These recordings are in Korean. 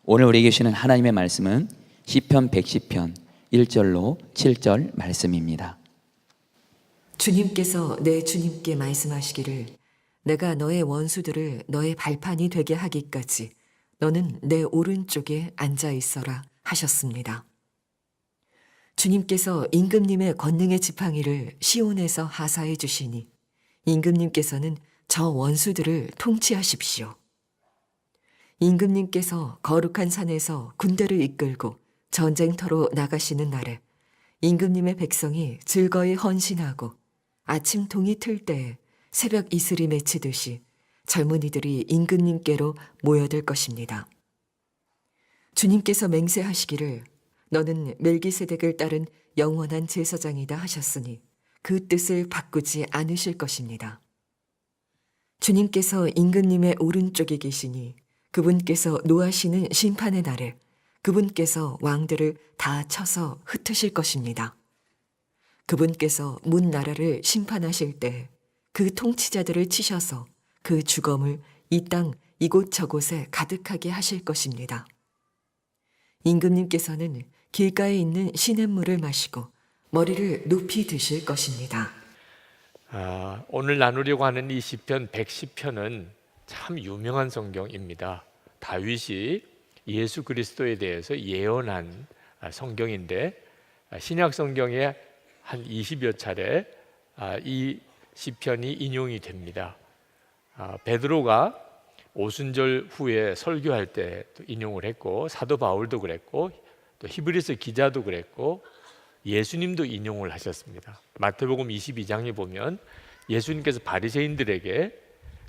오늘 우리에게 주시는 하나님의 말씀은 시편 110편 1절로 7절 말씀입니다. 주님께서 내 주님께 말씀하시기를 내가 너의 원수들을 너의 발판이 되게 하기까지 너는 내 오른쪽에 앉아 있어라 하셨습니다. 주님께서 임금님의 권능의 지팡이를 시온에서 하사해 주시니 임금님께서는 저 원수들을 통치하십시오. 임금님께서 거룩한 산에서 군대를 이끌고 전쟁터로 나가시는 날에 임금님의 백성이 즐거이 헌신하고 아침 동이 틀 때에 새벽 이슬이 맺히듯이 젊은이들이 임금님께로 모여들 것입니다. 주님께서 맹세하시기를 너는 멜기세덱을 따른 영원한 제사장이다 하셨으니 그 뜻을 바꾸지 않으실 것입니다. 주님께서 임금님의 오른쪽에 계시니 그분께서 노하시는 심판의 날에 그분께서 왕들을 다 쳐서 흩으실 것입니다. 그분께서 문 나라를 심판하실 때 그 통치자들을 치셔서 그 주검을 이 땅 이곳저곳에 가득하게 하실 것입니다. 임금님께서는 길가에 있는 시냇물을 마시고 머리를 높이 드실 것입니다. 오늘 나누려고 하는 이 시편 110편은 참 유명한 성경입니다. 다윗이 예수 그리스도에 대해서 예언한 성경인데 신약 성경에 한 20여 차례 이 시편이 인용이 됩니다. 베드로가 오순절 후에 설교할 때 인용을 했고 사도 바울도 그랬고 또 히브리서 기자도 그랬고 예수님도 인용을 하셨습니다. 마태복음 22장에 보면 예수님께서 바리새인들에게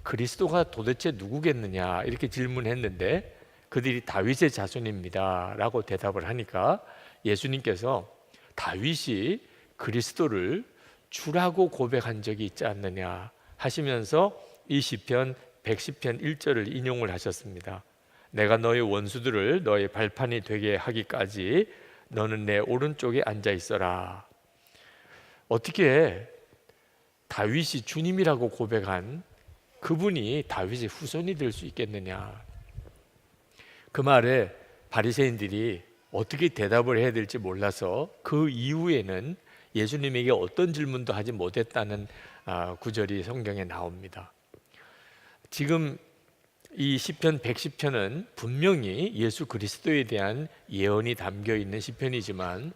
그리스도가 도대체 누구겠느냐 이렇게 질문했는데 그들이 다윗의 자손입니다 라고 대답을 하니까 예수님께서 다윗이 그리스도를 주라고 고백한 적이 있지 않느냐 하시면서 이 시편 110편 1절을 인용을 하셨습니다. 내가 너의 원수들을 너의 발판이 되게 하기까지 너는 내 오른쪽에 앉아 있어라. 어떻게 다윗이 주님이라고 고백한 그분이 다윗의 후손이 될 수 있겠느냐. 그 말에 바리새인들이 어떻게 대답을 해야 될지 몰라서 그 이후에는 예수님에게 어떤 질문도 하지 못했다는 구절이 성경에 나옵니다. 지금 이 시편 110편은 분명히 예수 그리스도에 대한 예언이 담겨 있는 시편이지만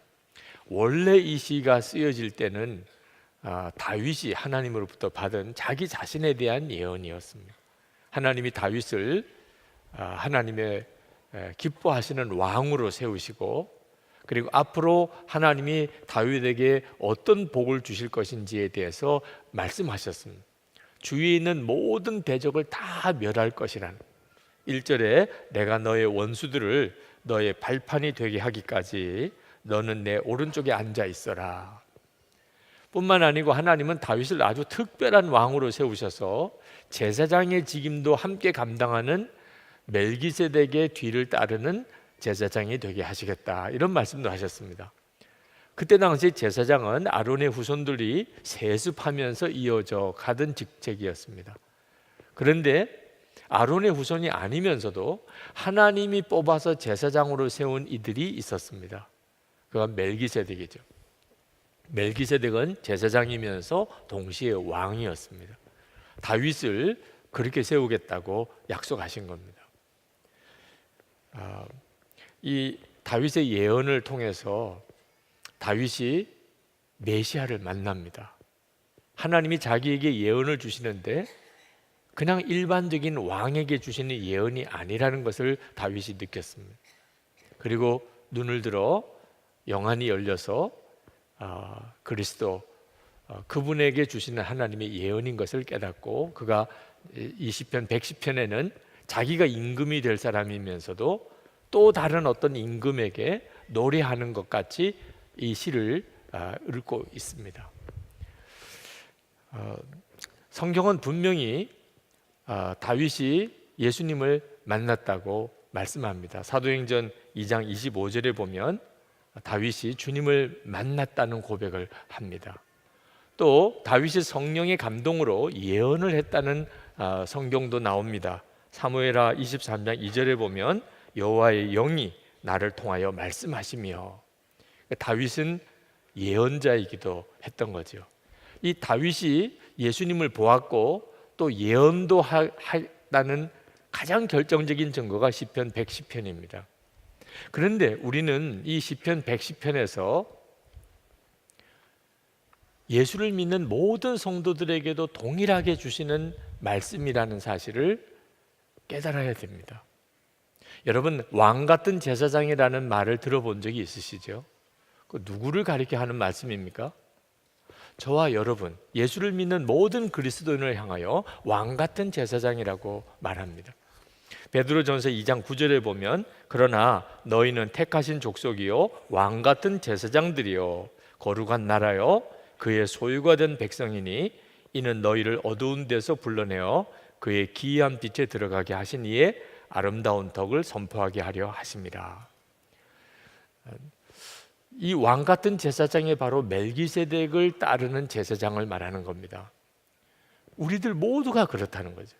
원래 이 시가 쓰여질 때는 다윗이 하나님으로부터 받은 자기 자신에 대한 예언이었습니다. 하나님이 다윗을 하나님의 기뻐하시는 왕으로 세우시고 그리고 앞으로 하나님이 다윗에게 어떤 복을 주실 것인지에 대해서 말씀하셨습니다. 주위에 있는 모든 대적을 다 멸할 것이라는 1절에 내가 너의 원수들을 너의 발판이 되게 하기까지 너는 내 오른쪽에 앉아 있어라. 뿐만 아니고 하나님은 다윗을 아주 특별한 왕으로 세우셔서 제사장의 직임도 함께 감당하는 멜기세덱의 뒤를 따르는 제사장이 되게 하시겠다 이런 말씀도 하셨습니다. 그때 당시 제사장은 아론의 후손들이 세습하면서 이어져 가던 직책이었습니다. 그런데 아론의 후손이 아니면서도 하나님이 뽑아서 제사장으로 세운 이들이 있었습니다. 그가 멜기세덱이죠. 멜기세덱은 제사장이면서 동시에 왕이었습니다. 다윗을 그렇게 세우겠다고 약속하신 겁니다. 이 다윗의 예언을 통해서 다윗이 메시아를 만납니다. 하나님이 자기에게 예언을 주시는데 그냥 일반적인 왕에게 주시는 예언이 아니라는 것을 다윗이 느꼈습니다. 그리고 눈을 들어 영안이 열려서 그리스도 그분에게 주시는 하나님의 예언인 것을 깨닫고 그가 이 시편 110편에는 자기가 임금이 될 사람이면서도 또 다른 어떤 임금에게 노래하는 것 같이 이 시를 읽고 있습니다. 성경은 분명히 다윗이 예수님을 만났다고 말씀합니다. 사도행전 2장 25절에 보면 다윗이 주님을 만났다는 고백을 합니다. 또 다윗이 성령의 감동으로 예언을 했다는 성경도 나옵니다. 사무엘하 23장 2절에 보면 여호와의 영이 나를 통하여 말씀하시며. 다윗은 예언자이기도 했던 거죠. 이 다윗이 예수님을 보았고 또 예언도 하다는 가장 결정적인 증거가 시편 110편입니다. 그런데 우리는 이 시편 110편에서 예수를 믿는 모든 성도들에게도 동일하게 주시는 말씀이라는 사실을 깨달아야 됩니다. 여러분, 왕 같은 제사장이라는 말을 들어본 적이 있으시죠? 그 누구를 가리켜 하는 말씀입니까? 저와 여러분, 예수를 믿는 모든 그리스도인을 향하여 왕 같은 제사장이라고 말합니다. 베드로전서 2장 9절에 보면 그러나 너희는 택하신 족속이요 왕 같은 제사장들이요 거룩한 나라요 그의 소유가 된 백성이니 이는 너희를 어두운 데서 불러내어 그의 기이한 빛에 들어가게 하신 이의 아름다운 덕을 선포하게 하려 하십니다. 이 왕 같은 제사장이 바로 멜기세덱을 따르는 제사장을 말하는 겁니다. 우리들 모두가 그렇다는 거죠.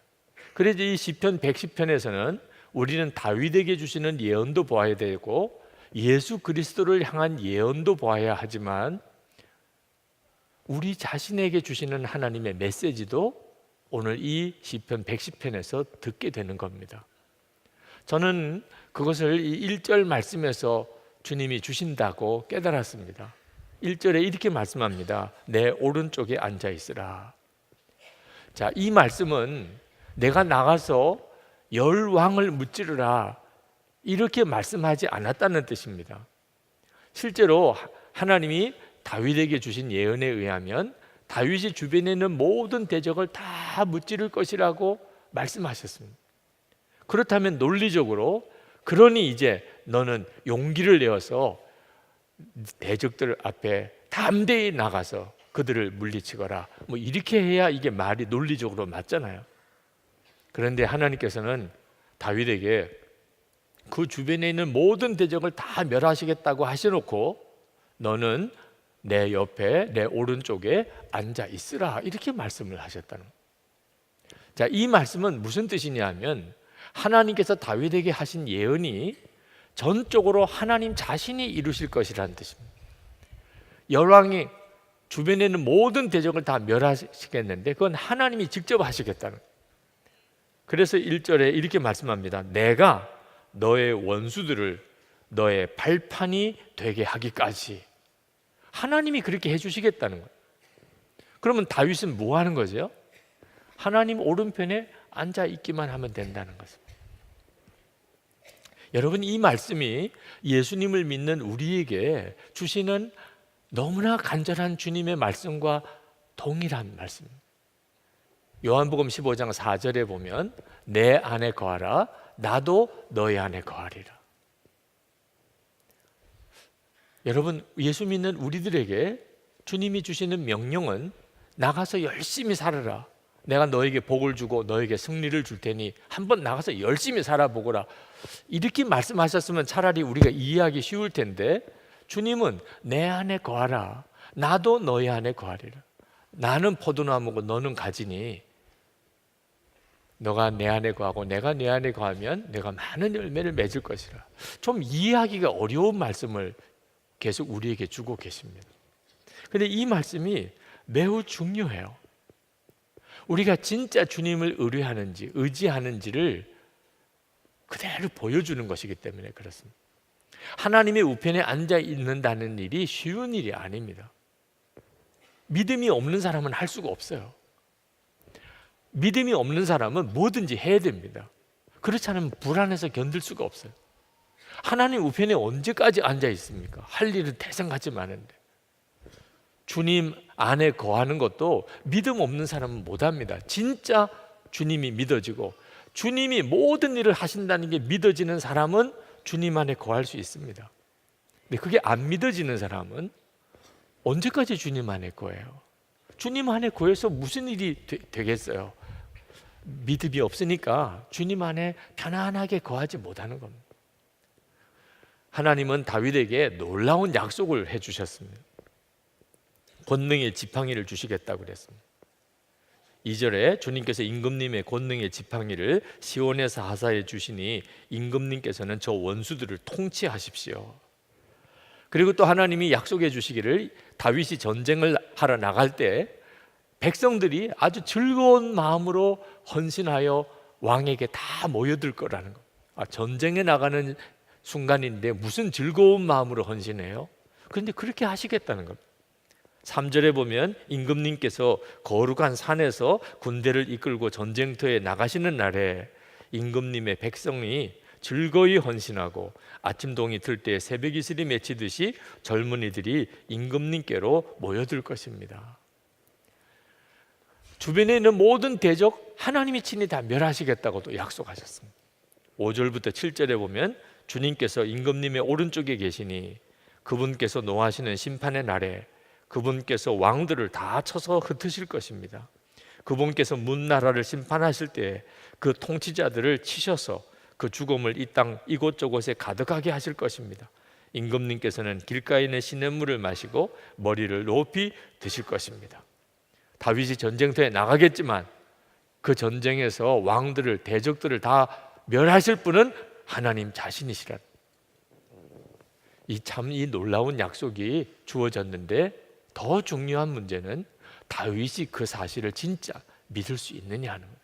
그래서 이 시편 110편에서는 우리는 다윗에게 주시는 예언도 보아야 되고 예수 그리스도를 향한 예언도 보아야 하지만 우리 자신에게 주시는 하나님의 메시지도 오늘 이 시편 110편에서 듣게 되는 겁니다. 저는 그것을 이 1절 말씀에서 주님이 주신다고 깨달았습니다. 1절에 이렇게 말씀합니다. 내 오른쪽에 앉아 있으라. 자, 이 말씀은 내가 나가서 열 왕을 무찌르라 이렇게 말씀하지 않았다는 뜻입니다. 실제로 하나님이 다윗에게 주신 예언에 의하면 다윗이 주변에 있는 모든 대적을 다 무찌를 것이라고 말씀하셨습니다. 그렇다면 논리적으로 그러니 이제 너는 용기를 내어서 대적들 앞에 담대히 나가서 그들을 물리치거라 뭐 이렇게 해야 이게 말이 논리적으로 맞잖아요. 그런데 하나님께서는 다윗에게 그 주변에 있는 모든 대적을 다 멸하시겠다고 하셔놓고 너는 내 옆에 내 오른쪽에 앉아 있으라 이렇게 말씀을 하셨다는 거예요. 자, 이 말씀은 무슨 뜻이냐 하면 하나님께서 다윗에게 하신 예언이 전적으로 하나님 자신이 이루실 것이라는 뜻입니다. 열왕이 주변에 있는 모든 대적을 다 멸하시겠는데 그건 하나님이 직접 하시겠다는 거예요. 그래서 1절에 이렇게 말씀합니다. 내가 너의 원수들을 너의 발판이 되게 하기까지. 하나님이 그렇게 해주시겠다는 거예요. 그러면 다윗은 뭐 하는 거죠? 하나님 오른편에 앉아 있기만 하면 된다는 것입니다. 여러분, 이 말씀이 예수님을 믿는 우리에게 주시는 너무나 간절한 주님의 말씀과 동일한 말씀입니다. 요한복음 15장 4절에 보면 내 안에 거하라 나도 너희 안에 거하리라. 여러분, 예수 믿는 우리들에게 주님이 주시는 명령은 나가서 열심히 살아라. 내가 너에게 복을 주고 너에게 승리를 줄 테니 한번 나가서 열심히 살아보거라. 이렇게 말씀하셨으면 차라리 우리가 이해하기 쉬울 텐데 주님은 내 안에 거하라. 나도 너희 안에 거하리라. 나는 포도나무고 너는 가지니 너가 내 안에 거하고 내가 내 안에 거하면 내가 많은 열매를 맺을 것이라. 좀 이해하기가 어려운 말씀을 계속 우리에게 주고 계십니다. 그런데 이 말씀이 매우 중요해요. 우리가 진짜 주님을 의지하는지를 그대로 보여주는 것이기 때문에 그렇습니다. 하나님의 우편에 앉아 있는다는 일이 쉬운 일이 아닙니다. 믿음이 없는 사람은 할 수가 없어요. 믿음이 없는 사람은 뭐든지 해야 됩니다. 그렇지 않으면 불안해서 견딜 수가 없어요. 하나님 우편에 언제까지 앉아 있습니까? 할 일은 태생같이 많은데. 주님 안에 거하는 것도 믿음 없는 사람은 못합니다. 진짜 주님이 믿어지고 주님이 모든 일을 하신다는 게 믿어지는 사람은 주님 안에 거할 수 있습니다. 근데 그게 안 믿어지는 사람은 언제까지 주님 안에 거해요? 주님 안에 거해서 무슨 일이 되겠어요? 믿음이 없으니까 주님 안에 편안하게 거하지 못하는 겁니다. 하나님은 다윗에게 놀라운 약속을 해주셨습니다. 권능의 지팡이를 주시겠다고 그랬습니다. 2절에 주님께서 임금님의 권능의 지팡이를 시온에서 하사해 주시니 임금님께서는 저 원수들을 통치하십시오. 그리고 또 하나님이 약속해 주시기를 다윗이 전쟁을 하러 나갈 때 백성들이 아주 즐거운 마음으로 헌신하여 왕에게 다 모여들 거라는 것. 전쟁에 나가는 순간인데 무슨 즐거운 마음으로 헌신해요? 그런데 그렇게 하시겠다는 겁니다. 3절에 보면 임금님께서 거룩한 산에서 군대를 이끌고 전쟁터에 나가시는 날에 임금님의 백성이 즐거이 헌신하고 아침 동이 들 때 새벽 이슬이 맺히듯이 젊은이들이 임금님께로 모여들 것입니다. 주변에 있는 모든 대적 하나님이 친히 다 멸하시겠다고도 약속하셨습니다. 5절부터 7절에 보면 주님께서 임금님의 오른쪽에 계시니 그분께서 노하시는 심판의 날에 그분께서 왕들을 다 쳐서 흩으실 것입니다. 그분께서 문나라를 심판하실 때 그 통치자들을 치셔서 그 죽음을 이 땅 이곳저곳에 가득하게 하실 것입니다. 임금님께서는 길가에 있는 시냇물을 마시고 머리를 높이 드실 것입니다. 다윗이 전쟁터에 나가겠지만 그 전쟁에서 왕들을 대적들을 다 멸하실 분은 하나님 자신이시라. 이 놀라운 약속이 주어졌는데 더 중요한 문제는 다윗이 그 사실을 진짜 믿을 수 있느냐 하는 거예요.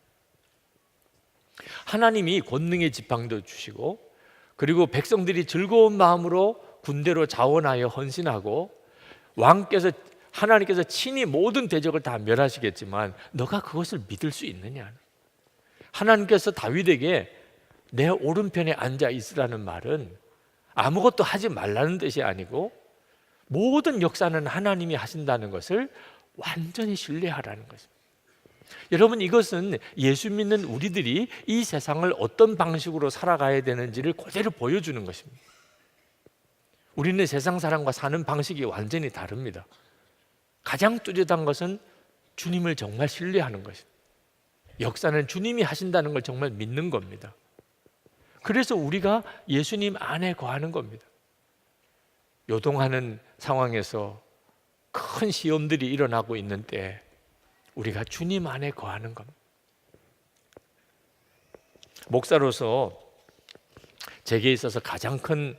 하나님이 권능의 지팡이도 주시고 그리고 백성들이 즐거운 마음으로 군대로 자원하여 헌신하고 하나님께서 친히 모든 대적을 다 멸하시겠지만 너가 그것을 믿을 수 있느냐. 하나님께서 다윗에게 내 오른편에 앉아 있으라는 말은 아무것도 하지 말라는 뜻이 아니고 모든 역사는 하나님이 하신다는 것을 완전히 신뢰하라는 것입니다. 여러분, 이것은 예수 믿는 우리들이 이 세상을 어떤 방식으로 살아가야 되는지를 그대로 보여주는 것입니다. 우리는 세상 사람과 사는 방식이 완전히 다릅니다. 가장 뚜렷한 것은 주님을 정말 신뢰하는 것입니다. 역사는 주님이 하신다는 걸 정말 믿는 겁니다. 그래서 우리가 예수님 안에 거하는 겁니다. 요동하는 상황에서 큰 시험들이 일어나고 있는 때 우리가 주님 안에 거하는 겁니다. 목사로서 제게 있어서 가장 큰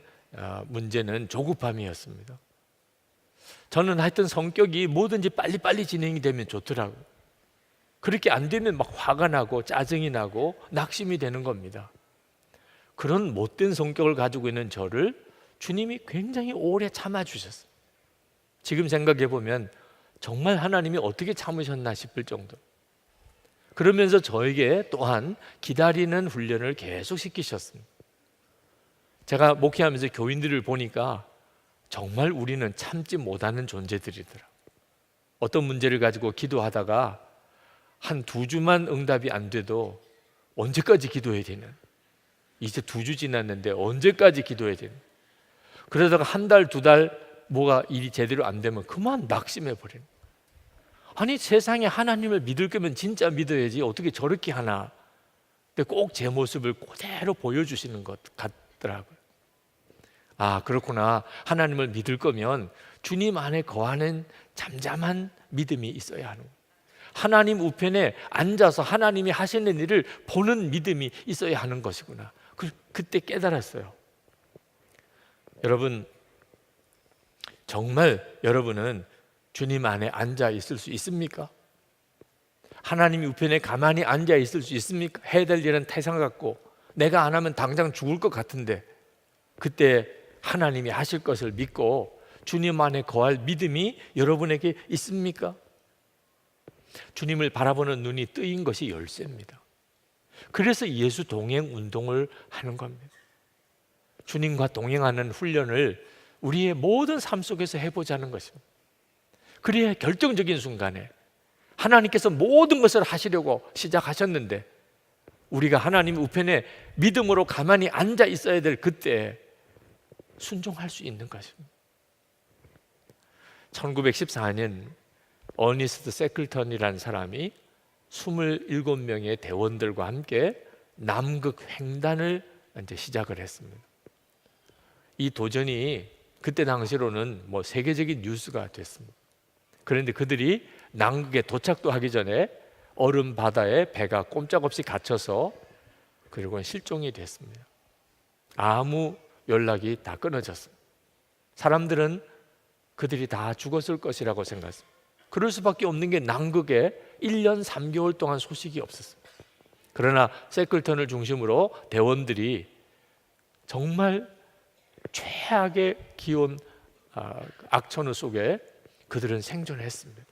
문제는 조급함이었습니다. 저는 하여튼 성격이 뭐든지 빨리빨리 진행이 되면 좋더라고요. 그렇게 안 되면 막 화가 나고 짜증이 나고 낙심이 되는 겁니다. 그런 못된 성격을 가지고 있는 저를 주님이 굉장히 오래 참아주셨어요. 지금 생각해 보면 정말 하나님이 어떻게 참으셨나 싶을 정도. 그러면서 저에게 또한 기다리는 훈련을 계속 시키셨습니다. 제가 목회하면서 교인들을 보니까 정말 우리는 참지 못하는 존재들이더라. 어떤 문제를 가지고 기도하다가 한 2주만 응답이 안 돼도 언제까지 기도해야 되는? 이제 2주 지났는데 언제까지 기도해야 되는? 그러다가 1달, 2달 뭐가 일이 제대로 안 되면 그만 낙심해 버리는. 아니, 세상에 하나님을 믿을 거면 진짜 믿어야지 어떻게 저렇게 하나. 근데 꼭 제 모습을 그대로 보여주시는 것 같더라고요. 아, 그렇구나. 하나님을 믿을 거면 주님 안에 거하는 잠잠한 믿음이 있어야 하는 거예요. 하나님 우편에 앉아서 하나님이 하시는 일을 보는 믿음이 있어야 하는 것이구나. 그때 깨달았어요. 여러분, 정말 여러분은 주님 안에 앉아 있을 수 있습니까? 하나님이 우편에 가만히 앉아 있을 수 있습니까? 해야 될 일은 태산 같고 내가 안 하면 당장 죽을 것 같은데 그때 하나님이 하실 것을 믿고 주님 안에 거할 믿음이 여러분에게 있습니까? 주님을 바라보는 눈이 뜨인 것이 열쇠입니다. 그래서 예수 동행 운동을 하는 겁니다. 주님과 동행하는 훈련을 우리의 모든 삶 속에서 해보자는 것입니다. 그래야 결정적인 순간에 하나님께서 모든 것을 하시려고 시작하셨는데 우리가 하나님 우편에 믿음으로 가만히 앉아 있어야 될 그때 순종할 수 있는 것입니다. 1914년 어니스트 세클턴이라는 사람이 27명의 대원들과 함께 남극 횡단을 이제 시작을 했습니다. 이 도전이 그때 당시로는 세계적인 뉴스가 됐습니다. 그런데 그들이 남극에 도착도 하기 전에 얼음 바다에 배가 꼼짝없이 갇혀서 그리고 실종이 됐습니다. 아무 연락이 다 끊어졌어요. 사람들은 그들이 다 죽었을 것이라고 생각했습니다. 그럴 수밖에 없는 게 남극에 1년 3개월 동안 소식이 없었어요. 그러나 세클턴을 중심으로 대원들이 정말 최악의 기온 악천후 속에 그들은 생존했습니다.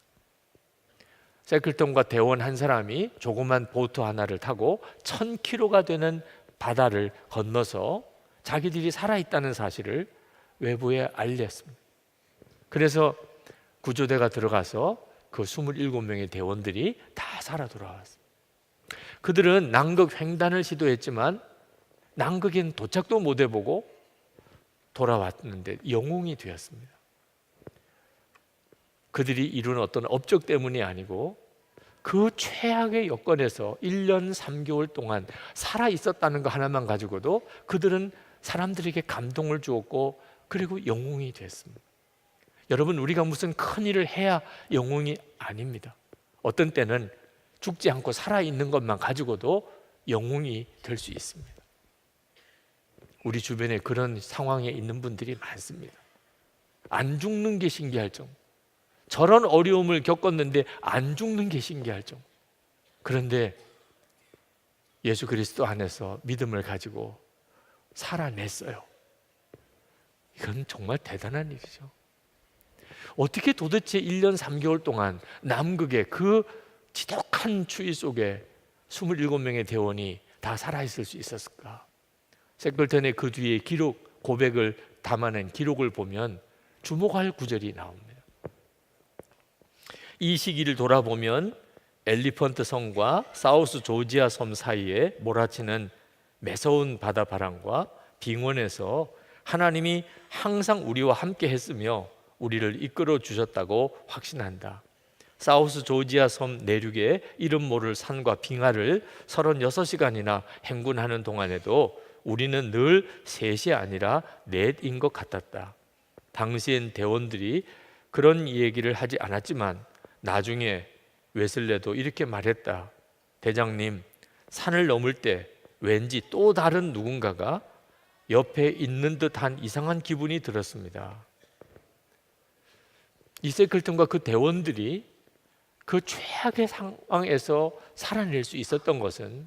세클턴과 대원 한 사람이 조그만 보트 하나를 타고 1000km가 되는 바다를 건너서 자기들이 살아있다는 사실을 외부에 알렸습니다. 그래서 구조대가 들어가서 그 27명의 대원들이 다 살아 돌아왔습니다. 그들은 남극 횡단을 시도했지만 남극엔 도착도 못 해보고 돌아왔는데 영웅이 되었습니다. 그들이 이룬 어떤 업적 때문이 아니고 그 최악의 여건에서 1년 3개월 동안 살아 있었다는 거 하나만 가지고도 그들은 사람들에게 감동을 주었고 그리고 영웅이 됐습니다. 여러분, 우리가 무슨 큰 일을 해야 영웅이 아닙니다. 어떤 때는 죽지 않고 살아있는 것만 가지고도 영웅이 될 수 있습니다. 우리 주변에 그런 상황에 있는 분들이 많습니다. 안 죽는 게 신기할 정도. 저런 어려움을 겪었는데 안 죽는 게 신기할 정도. 그런데 예수 그리스도 안에서 믿음을 가지고 살아냈어요. 이건 정말 대단한 일이죠. 어떻게 도대체 1년 3개월 동안 남극의 그 지독한 추위 속에 27명의 대원이 다 살아있을 수 있었을까? 세클턴의 그 뒤에 기록, 고백을 담아낸 기록을 보면 주목할 구절이 나옵니다. 이 시기를 돌아보면 엘리펀트 섬과 사우스 조지아 섬 사이에 몰아치는 매서운 바다 바람과 빙원에서 하나님이 항상 우리와 함께 했으며 우리를 이끌어 주셨다고 확신한다. 사우스 조지아 섬 내륙의 이름 모를 산과 빙하를 36시간이나 행군하는 동안에도 우리는 늘 셋이 아니라 넷인 것 같았다. 당시엔 대원들이 그런 얘기를 하지 않았지만 나중에 웨슬레도 이렇게 말했다. 대장님, 산을 넘을 때 왠지 또 다른 누군가가 옆에 있는 듯한 이상한 기분이 들었습니다. 이 세클턴과 그 대원들이 그 최악의 상황에서 살아낼 수 있었던 것은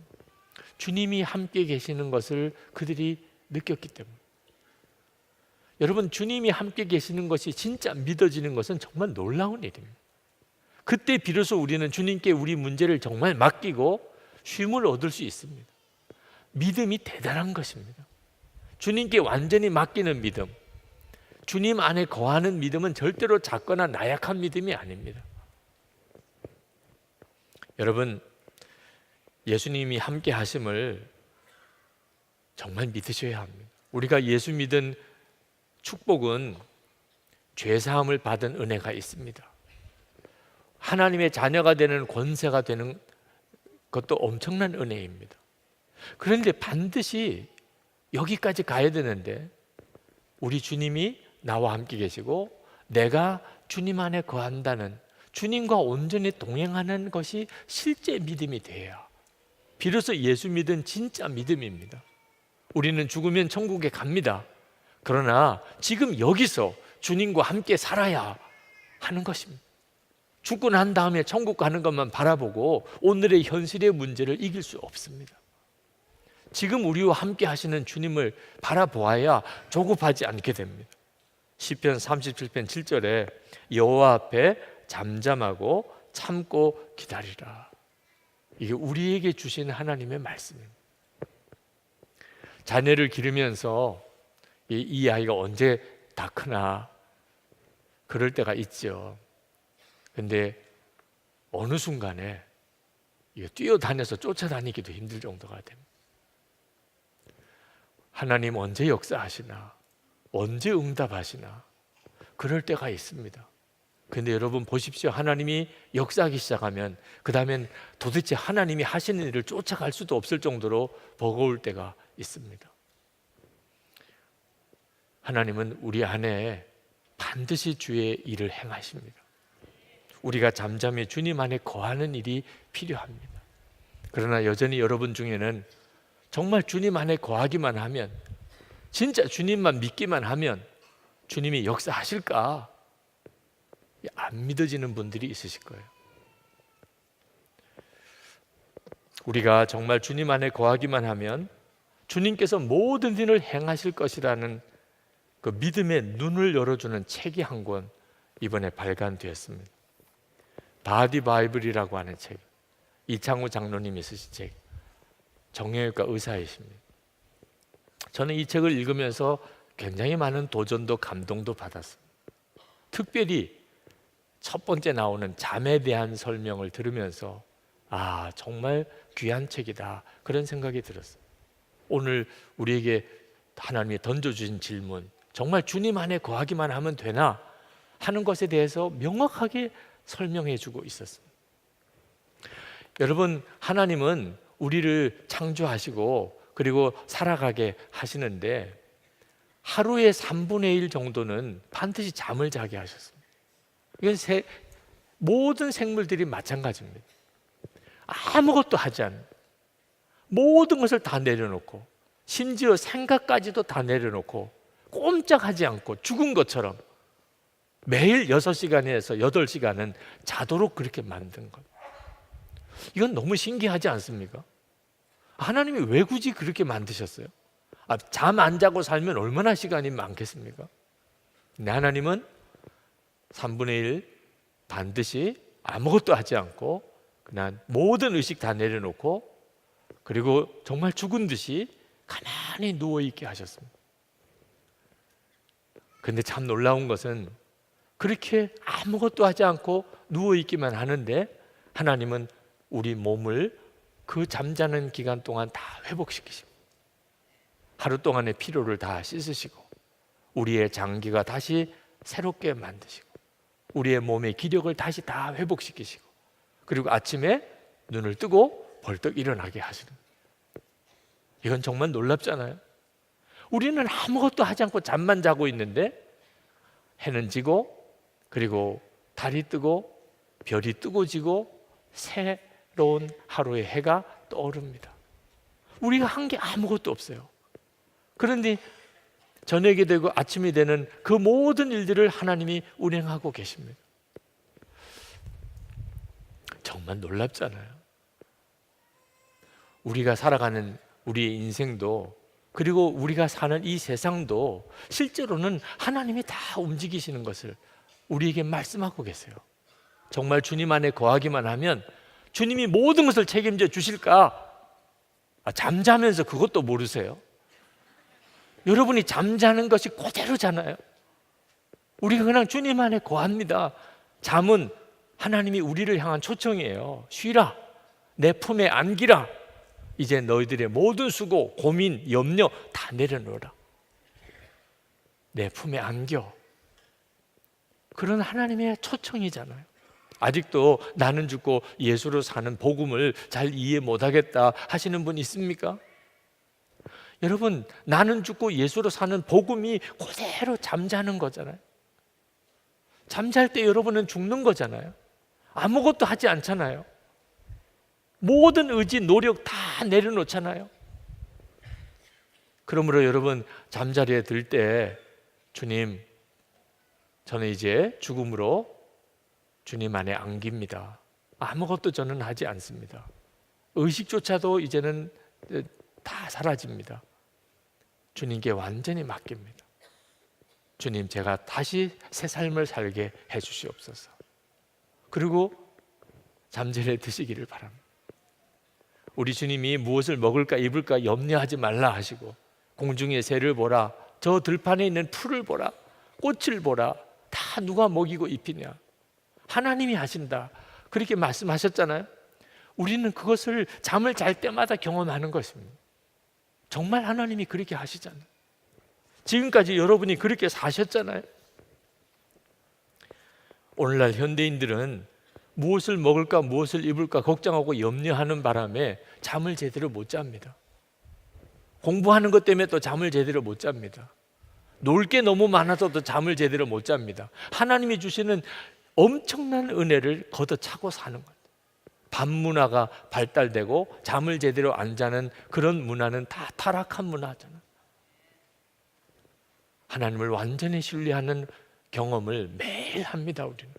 주님이 함께 계시는 것을 그들이 느꼈기 때문입니다. 여러분, 주님이 함께 계시는 것이 진짜 믿어지는 것은 정말 놀라운 일입니다. 그때 비로소 우리는 주님께 우리 문제를 정말 맡기고 쉼을 얻을 수 있습니다. 믿음이 대단한 것입니다. 주님께 완전히 맡기는 믿음, 주님 안에 거하는 믿음은 절대로 작거나 나약한 믿음이 아닙니다. 여러분, 예수님이 함께 하심을 정말 믿으셔야 합니다. 우리가 예수 믿은 축복은 죄사함을 받은 은혜가 있습니다. 하나님의 자녀가 되는 권세가 되는 것도 엄청난 은혜입니다. 그런데 반드시 여기까지 가야 되는데 우리 주님이 나와 함께 계시고 내가 주님 안에 거한다는, 주님과 온전히 동행하는 것이 실제 믿음이 돼야 비로소 예수 믿은 진짜 믿음입니다. 우리는 죽으면 천국에 갑니다. 그러나 지금 여기서 주님과 함께 살아야 하는 것입니다. 죽고 난 다음에 천국 가는 것만 바라보고 오늘의 현실의 문제를 이길 수 없습니다. 지금 우리와 함께 하시는 주님을 바라보아야 조급하지 않게 됩니다. 시편 37편 7절에 여호와 앞에 잠잠하고 참고 기다리라. 이게 우리에게 주시는 하나님의 말씀입니다. 자녀를 기르면서 이 아이가 언제 다 크나 그럴 때가 있죠. 근데 어느 순간에 뛰어다녀서 쫓아다니기도 힘들 정도가 됩니다. 하나님 언제 역사하시나, 언제 응답하시나 그럴 때가 있습니다. 근데 여러분 보십시오. 하나님이 역사하기 시작하면 그 다음엔 도대체 하나님이 하시는 일을 쫓아갈 수도 없을 정도로 버거울 때가 있습니다. 하나님은 우리 안에 반드시 주의 일을 행하십니다. 우리가 잠잠히 주님 안에 거하는 일이 필요합니다. 그러나 여전히 여러분 중에는 정말 주님 안에 거하기만 하면, 진짜 주님만 믿기만 하면 주님이 역사하실까? 안 믿어지는 분들이 있으실 거예요. 우리가 정말 주님 안에 거하기만 하면 주님께서 모든 일을 행하실 것이라는 그 믿음의 눈을 열어주는 책이 한 권 이번에 발간되었습니다. 바디 바이블이라고 하는 책, 이창우 장로님이 쓰신 책, 정형외과 의사이십니다. 저는 이 책을 읽으면서 굉장히 많은 도전도 감동도 받았습니다. 특별히 첫 번째 나오는 잠에 대한 설명을 들으면서 정말 귀한 책이다, 그런 생각이 들었어요. 오늘 우리에게 하나님이 던져주신 질문, 정말 주님 안에 거하기만 하면 되나 하는 것에 대해서 명확하게 설명해 주고 있었습니다. 여러분, 하나님은 우리를 창조하시고 그리고 살아가게 하시는데 하루에 3분의 1 정도는 반드시 잠을 자게 하셨습니다. 이건 모든 생물들이 마찬가지입니다. 아무것도 하지 않는, 모든 것을 다 내려놓고, 심지어 생각까지도 다 내려놓고 꼼짝하지 않고 죽은 것처럼 매일 6시간에서 8시간은 자도록 그렇게 만든 것. 이건 너무 신기하지 않습니까? 하나님이 왜 굳이 그렇게 만드셨어요? 잠 안 자고 살면 얼마나 시간이 많겠습니까? 근데 하나님은 3분의 1 반드시 아무것도 하지 않고 그냥 모든 의식 다 내려놓고, 그리고 정말 죽은 듯이 가만히 누워있게 하셨습니다. 근데 참 놀라운 것은 그렇게 아무것도 하지 않고 누워있기만 하는데 하나님은 우리 몸을 그 잠자는 기간 동안 다 회복시키십니다. 하루 동안의 피로를 다 씻으시고 우리의 장기가 다시 새롭게 만드시고 우리의 몸의 기력을 다시 다 회복시키시고, 그리고 아침에 눈을 뜨고 벌떡 일어나게 하시는, 이건 정말 놀랍잖아요. 우리는 아무것도 하지 않고 잠만 자고 있는데 해는 지고, 그리고 달이 뜨고 별이 뜨고 지고 새로운 하루의 해가 떠오릅니다. 우리가 한 게 아무것도 없어요. 그런데 저녁이 되고 아침이 되는 그 모든 일들을 하나님이 운행하고 계십니다. 정말 놀랍잖아요. 우리가 살아가는 우리의 인생도, 그리고 우리가 사는 이 세상도 실제로는 하나님이 다 움직이시는 것을 우리에게 말씀하고 계세요. 정말 주님 안에 거하기만 하면 주님이 모든 것을 책임져 주실까? 잠자면서 그것도 모르세요? 여러분이 잠자는 것이 그대로잖아요. 우리가 그냥 주님 안에 거합니다. 잠은 하나님이 우리를 향한 초청이에요. 쉬라, 내 품에 안기라. 이제 너희들의 모든 수고, 고민, 염려 다 내려놓으라. 내 품에 안겨. 그런 하나님의 초청이잖아요. 아직도 나는 죽고 예수로 사는 복음을 잘 이해 못하겠다 하시는 분 있습니까? 여러분, 나는 죽고 예수로 사는 복음이 그대로 잠자는 거잖아요. 잠잘 때 여러분은 죽는 거잖아요. 아무것도 하지 않잖아요. 모든 의지, 노력 다 내려놓잖아요. 그러므로 여러분, 잠자리에 들 때 주님, 저는 이제 죽음으로 주님 안에 안깁니다. 아무것도 저는 하지 않습니다. 의식조차도 이제는 다 사라집니다. 주님께 완전히 맡깁니다. 주님, 제가 다시 새 삶을 살게 해주시옵소서. 그리고 잠자리에 드시기를 바랍니다. 우리 주님이 무엇을 먹을까 입을까 염려하지 말라 하시고, 공중의 새를 보라, 저 들판에 있는 풀을 보라, 꽃을 보라, 다 누가 먹이고 입히냐? 하나님이 하신다, 그렇게 말씀하셨잖아요. 우리는 그것을 잠을 잘 때마다 경험하는 것입니다. 정말 하나님이 그렇게 하시잖아요. 지금까지 여러분이 그렇게 사셨잖아요. 오늘날 현대인들은 무엇을 먹을까 무엇을 입을까 걱정하고 염려하는 바람에 잠을 제대로 못 잡니다. 공부하는 것 때문에 또 잠을 제대로 못 잡니다. 놀 게 너무 많아서 또 잠을 제대로 못 잡니다. 하나님이 주시는 엄청난 은혜를 걷어차고 사는 것. 밥 문화가 발달되고 잠을 제대로 안 자는 그런 문화는 다 타락한 문화잖아. 하나님을 완전히 신뢰하는 경험을 매일 합니다. 우리는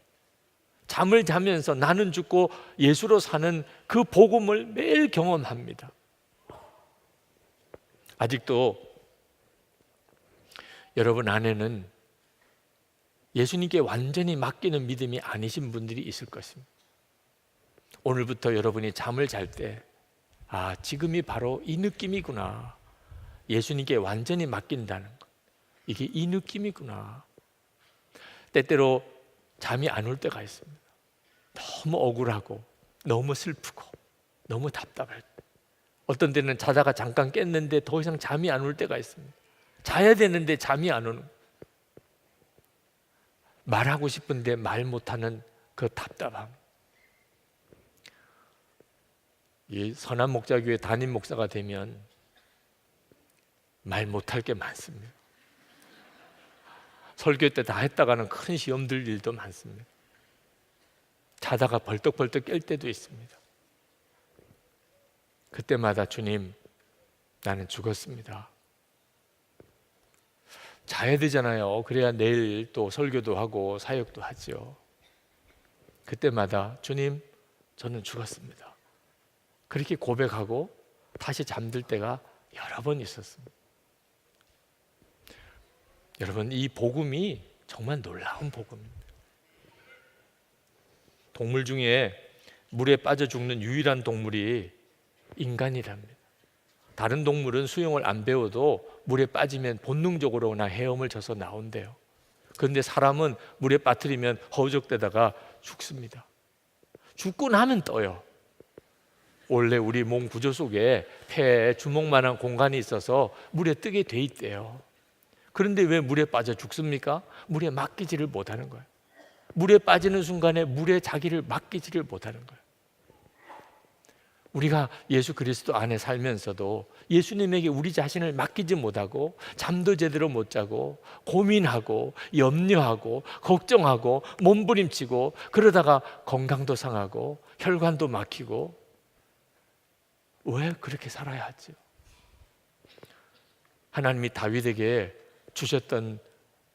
잠을 자면서 나는 죽고 예수로 사는 그 복음을 매일 경험합니다. 아직도 여러분 안에는 예수님께 완전히 맡기는 믿음이 아니신 분들이 있을 것입니다. 오늘부터 여러분이 잠을 잘 때, 아, 지금이 바로 이 느낌이구나. 예수님께 완전히 맡긴다는 것. 이게 이 느낌이구나. 때때로 잠이 안 올 때가 있습니다. 너무 억울하고, 너무 슬프고, 너무 답답할 때. 어떤 때는 자다가 잠깐 깼는데 더 이상 잠이 안 올 때가 있습니다. 자야 되는데 잠이 안 오는, 말하고 싶은데 말 못하는 그 답답함. 이 선한 목자교회 담임 목사가 되면 말 못할 게 많습니다. 설교 때 다 했다가는 큰 시험 들 일도 많습니다. 자다가 벌떡벌떡 깰 때도 있습니다. 그때마다 주님, 나는 죽었습니다. 자야 되잖아요. 그래야 내일 또 설교도 하고 사역도 하죠. 그때마다 주님, 저는 죽었습니다. 그렇게 고백하고 다시 잠들 때가 여러 번 있었습니다. 여러분, 이 복음이 정말 놀라운 복음입니다. 동물 중에 물에 빠져 죽는 유일한 동물이 인간이랍니다. 다른 동물은 수영을 안 배워도 물에 빠지면 본능적으로 그냥 헤엄을 쳐서 나온대요. 그런데 사람은 물에 빠뜨리면 허우적대다가 죽습니다. 죽고 나면 떠요. 원래 우리 몸 구조 속에 폐에 주먹만한 공간이 있어서 물에 뜨게 돼 있대요. 그런데 왜 물에 빠져 죽습니까? 물에 맡기지를 못하는 거예요. 물에 빠지는 순간에 물에 자기를 맡기지를 못하는 거예요. 우리가 예수 그리스도 안에 살면서도 예수님에게 우리 자신을 맡기지 못하고 잠도 제대로 못 자고 고민하고 염려하고 걱정하고 몸부림치고 그러다가 건강도 상하고 혈관도 막히고, 왜 그렇게 살아야 하죠? 하나님이 다윗에게 주셨던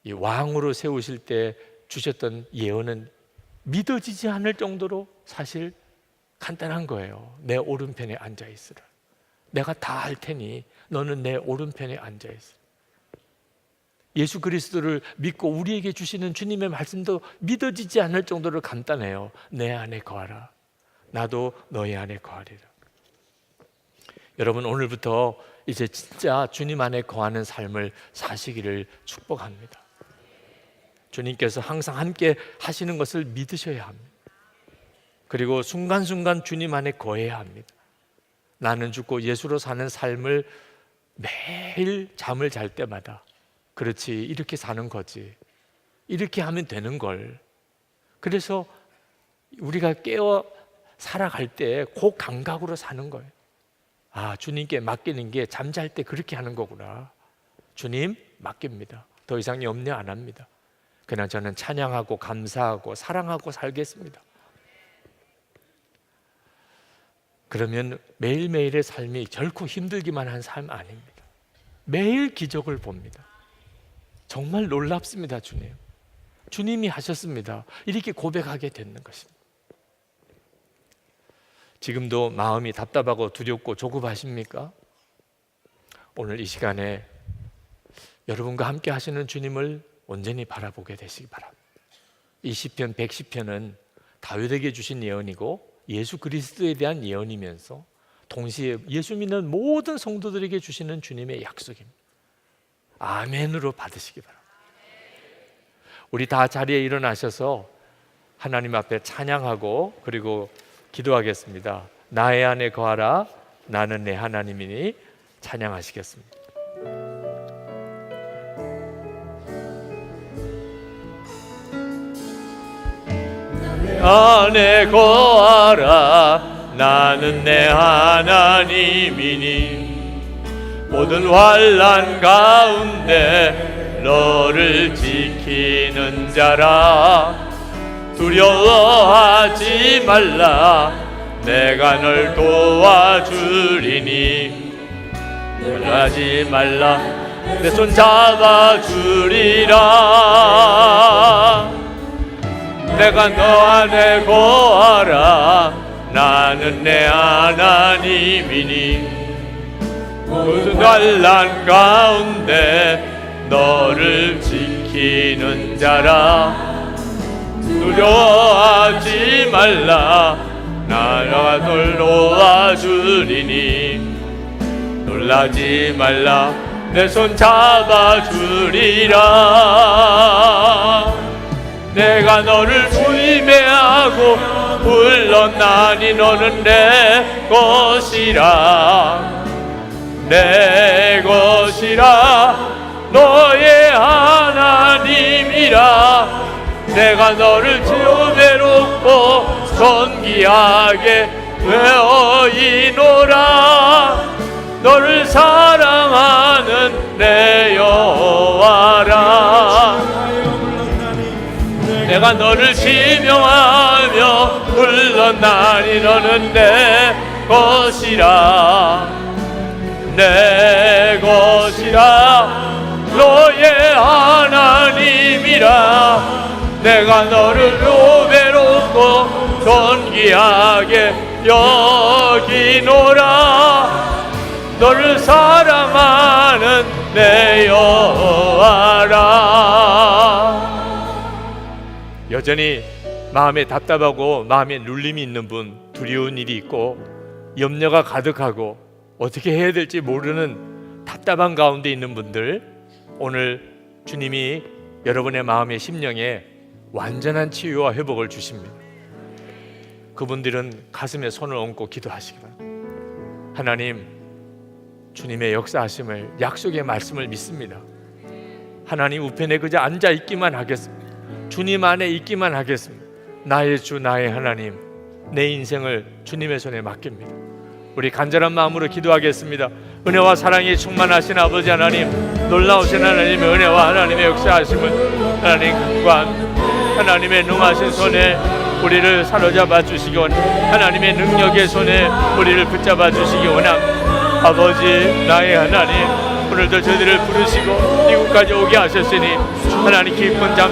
이 왕으로 세우실 때 주셨던 예언은 믿어지지 않을 정도로 사실 간단한 거예요. 내 오른편에 앉아 있으라. 내가 다 할 테니 너는 내 오른편에 앉아 있으라. 예수 그리스도를 믿고 우리에게 주시는 주님의 말씀도 믿어지지 않을 정도로 간단해요. 내 안에 거하라. 나도 너희 안에 거하리라. 여러분, 오늘부터 이제 진짜 주님 안에 거하는 삶을 사시기를 축복합니다. 주님께서 항상 함께 하시는 것을 믿으셔야 합니다. 그리고 순간순간 주님 안에 거해야 합니다. 나는 죽고 예수로 사는 삶을 매일 잠을 잘 때마다, 그렇지, 이렇게 사는 거지, 이렇게 하면 되는 걸. 그래서 우리가 깨어 살아갈 때 그 감각으로 사는 거예요. 아, 주님께 맡기는 게 잠잘 때 그렇게 하는 거구나. 주님, 맡깁니다. 더 이상 염려 안 합니다. 그냥 저는 찬양하고 감사하고 사랑하고 살겠습니다. 그러면 매일매일의 삶이 결코 힘들기만 한 삶 아닙니다. 매일 기적을 봅니다. 정말 놀랍습니다. 주님이 하셨습니다. 이렇게 고백하게 되는 것입니다. 지금도 마음이 답답하고 두렵고 조급하십니까? 오늘 이 시간에 여러분과 함께 하시는 주님을 온전히 바라보게 되시기 바랍니다. 이 시편 110편은 다윗에게 주신 예언이고 예수 그리스도에 대한 예언이면서 동시에 예수 믿는 모든 성도들에게 주시는 주님의 약속입니다. 아멘으로 받으시기 바랍니다. 우리 다 자리에 일어나셔서 하나님 앞에 찬양하고 그리고 기도하겠습니다. 나의 안에 거하라, 나는 내 하나님이니 찬양하시겠습니다. 나의 안에 거하라, 나는 내 하나님이니 모든 환난 가운데 너를 지키는 자라. 두려워하지 말라. 내가 널 도와주리니 놀라지 말라. 내 손 잡아주리라. 내가 너 안에 거하라. 나는 내 하나님이니 모든 환난 가운데 너를 지키는 자라. 두려워하지 말라. 나가 널 도와주리니 놀라지 말라. 내 손 잡아주리라. 내가 너를 구임해하고 불렀나니 너는 내 것이라. 내 것이라. 너의 하나님이라. 내가 너를 외롭고 존귀하게 외어이노라. 너를 사랑하는 내 여호와라. 내가 너를 지명하며 불렀나니 너는 내 것이라. 내 것이라. 너의 하나님이라. 내가 너를 외롭고 존귀하게 여기노라. 너를 사랑하는 내 여호와라. 여전히 마음에 답답하고 마음에 눌림이 있는 분, 두려운 일이 있고 염려가 가득하고 어떻게 해야 될지 모르는 답답한 가운데 있는 분들, 오늘 주님이 여러분의 마음의 심령에 완전한 치유와 회복을 주십니다. 그분들은 가슴에 손을 얹고 기도하시기 바랍니다. 하나님, 주님의 역사하심을, 약속의 말씀을 믿습니다. 하나님 우편에 그저 앉아 있기만 하겠습니다. 주님 안에 있기만 하겠습니다. 나의 주, 나의 하나님, 내 인생을 주님의 손에 맡깁니다. 우리 간절한 마음으로 기도하겠습니다. 은혜와 사랑이 충만하신 아버지 하나님, 놀라우신 하나님의 은혜와 하나님의 역사하심을 하나님 강구한 하나님의 능하신 손에 우리를 사로잡아 주시기 원합니다. 하나님의 능력의 손에 우리를 붙잡아 주시기 원합니다. 아버지, 나의 하나님, 오늘도 저희들을 부르시고 이곳까지 오게 하셨으니 하나님 깊은 잠,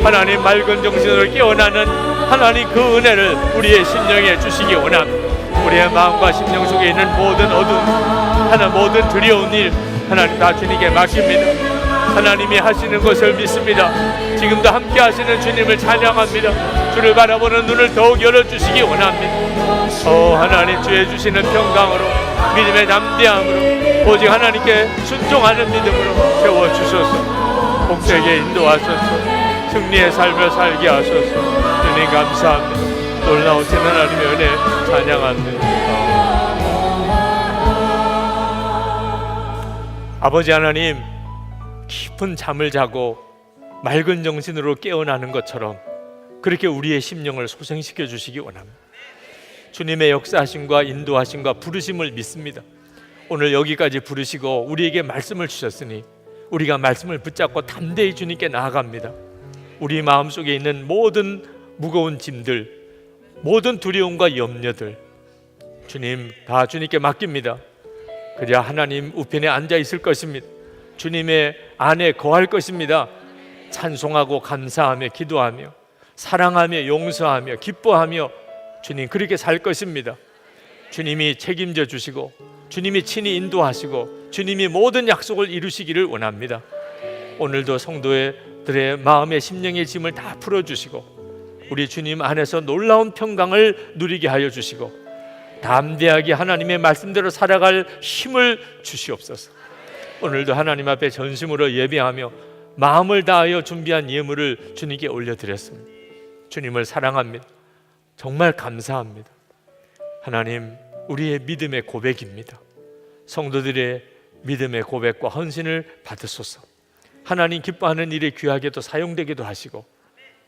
하나님 맑은 정신으로 깨어나는 하나님 그 은혜를 우리의 심령에 주시기 원합니다. 우리의 마음과 심령 속에 있는 모든 어둠, 모든 두려운 일 하나님 다 주님께 맡깁니다. 하나님이 하시는 것을 믿습니다. 지금도 함께 하시는 주님을 찬양합니다. 주를 바라보는 눈을 더욱 열어주시기 원합니다. 하나님, 주의 주시는 평강으로, 믿음의 담대함으로, 오직 하나님께 순종하는 믿음으로 세워주소서. 복되게 인도하소서. 승리의 삶을 살게 하소서. 주님 감사합니다. 놀라우신 하나님의 은혜 찬양합니다. 아버지 하나님, 깊은 잠을 자고 맑은 정신으로 깨어나는 것처럼 그렇게 우리의 심령을 소생시켜 주시기 원합니다. 주님의 역사하심과 인도하심과 부르심을 믿습니다. 오늘 여기까지 부르시고 우리에게 말씀을 주셨으니 우리가 말씀을 붙잡고 담대히 주님께 나아갑니다. 우리 마음속에 있는 모든 무거운 짐들, 모든 두려움과 염려들 주님 다 주님께 맡깁니다. 그래야 하나님 우편에 앉아 있을 것입니다. 주님의 안에 거할 것입니다. 찬송하고 감사하며 기도하며 사랑하며 용서하며 기뻐하며 주님 그렇게 살 것입니다. 주님이 책임져 주시고 주님이 친히 인도하시고 주님이 모든 약속을 이루시기를 원합니다. 오늘도 성도들의 마음의 심령의 짐을 다 풀어주시고 우리 주님 안에서 놀라운 평강을 누리게 하여 주시고 담대하게 하나님의 말씀대로 살아갈 힘을 주시옵소서. 오늘도 하나님 앞에 전심으로 예배하며 마음을 다하여 준비한 예물을 주님께 올려드렸습니다. 주님을 사랑합니다. 정말 감사합니다. 하나님, 우리의 믿음의 고백입니다. 성도들의 믿음의 고백과 헌신을 받으소서. 하나님 기뻐하는 일에 귀하게도 사용되기도 하시고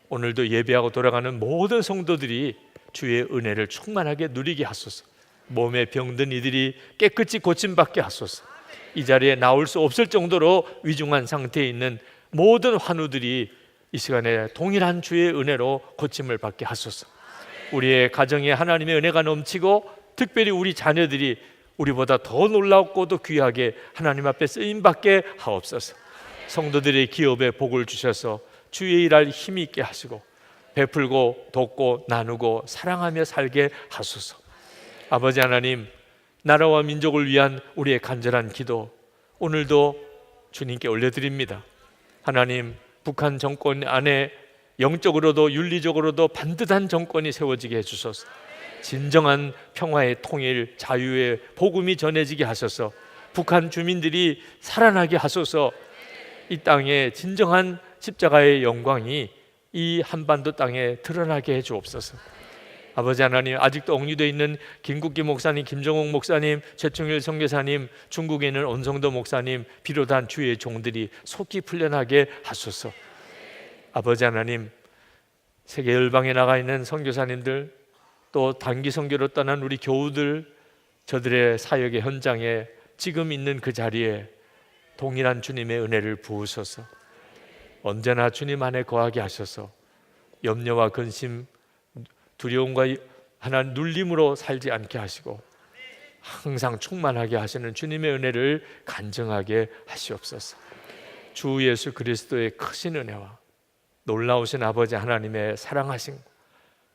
오늘도 예배하고 돌아가는 모든 성도들이 주의 은혜를 충만하게 누리게 하소서. 몸에 병든 이들이 깨끗이 고침받게 하소서. 이 자리에 나올 수 없을 정도로 위중한 상태에 있는 모든 환우들이 이 시간에 동일한 주의 은혜로 고침을 받게 하소서. 우리의 가정에 하나님의 은혜가 넘치고 특별히 우리 자녀들이 우리보다 더 놀랍고도 귀하게 하나님 앞에 쓰임받게 하옵소서. 성도들의 기업에 복을 주셔서 주의 일할 힘이 있게 하시고 베풀고 돕고 나누고 사랑하며 살게 하소서. 아버지 하나님, 나라와 민족을 위한 우리의 간절한 기도 오늘도 주님께 올려드립니다. 하나님, 북한 정권 안에 영적으로도 윤리적으로도 반듯한 정권이 세워지게 해주소서. 진정한 평화의 통일, 자유의 복음이 전해지게 하소서. 북한 주민들이 살아나게 하소서. 이 땅에 진정한 십자가의 영광이 이 한반도 땅에 드러나게 해 주옵소서. 아버지 하나님, 아직도 억류되어 있는 김국기 목사님, 김정옥 목사님, 최충일 선교사님, 중국에 있는 온성도 목사님 비롯한 주의 종들이 속히 풀려나게 하소서. 아버지 하나님, 세계 열방에 나가 있는 선교사님들, 또 단기 선교로 떠난 우리 교우들, 저들의 사역의 현장에 지금 있는 그 자리에 동일한 주님의 은혜를 부으소서. 언제나 주님 안에 거하게 하셔서 염려와 근심, 두려움과 하나 눌림으로 살지 않게 하시고 항상 충만하게 하시는 주님의 은혜를 간증하게 하시옵소서. 주 예수 그리스도의 크신 은혜와 놀라우신 아버지 하나님의 사랑하심,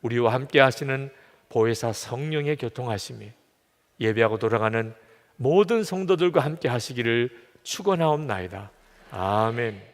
우리와 함께 하시는 보혜사 성령의 교통하심이 예배하고 돌아가는 모든 성도들과 함께 하시기를 축원하옵나이다. 아멘.